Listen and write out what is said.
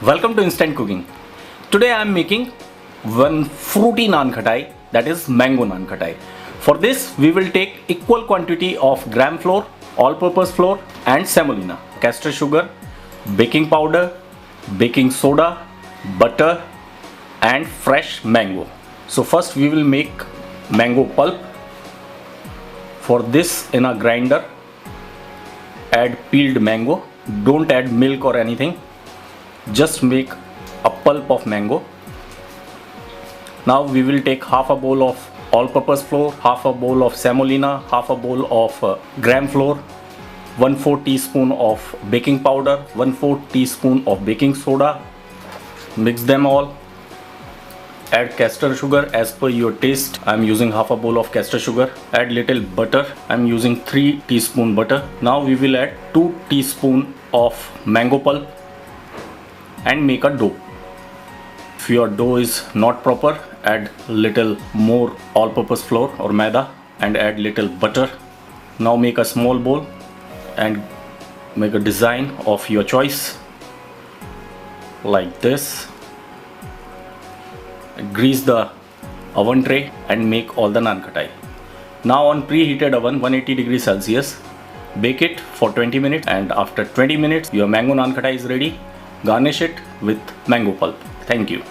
Welcome to Instant Cooking. Today I am making one fruity naan khatai, that is mango naan khatai. For this we will take equal quantity of gram flour, all-purpose flour and semolina, castor sugar, baking powder, baking soda, butter and fresh mango. So first we will make mango pulp. For this, in a grinder add peeled mango. Don't add milk or anything. Just make a pulp of mango. Now we will take half a bowl of all-purpose flour, half a bowl of semolina, half a bowl of gram flour, 1/4 teaspoon of baking powder, 1/4 teaspoon of baking soda. Mix them all. Add castor sugar as per your taste. I am using half a bowl of castor sugar. Add little butter. I am using 3 teaspoon butter. Now we will add 2 teaspoon of mango pulp and make a dough. If your dough is not proper, add little more all-purpose flour or maida and add little butter. Now make a small bowl and make a design of your choice like this. Grease the oven tray and make all the naan khatai. Now on preheated oven 180 degrees Celsius, bake it for 20 minutes, and after 20 minutes your mango naan khatai is ready. Garnish it with mango pulp. Thank you.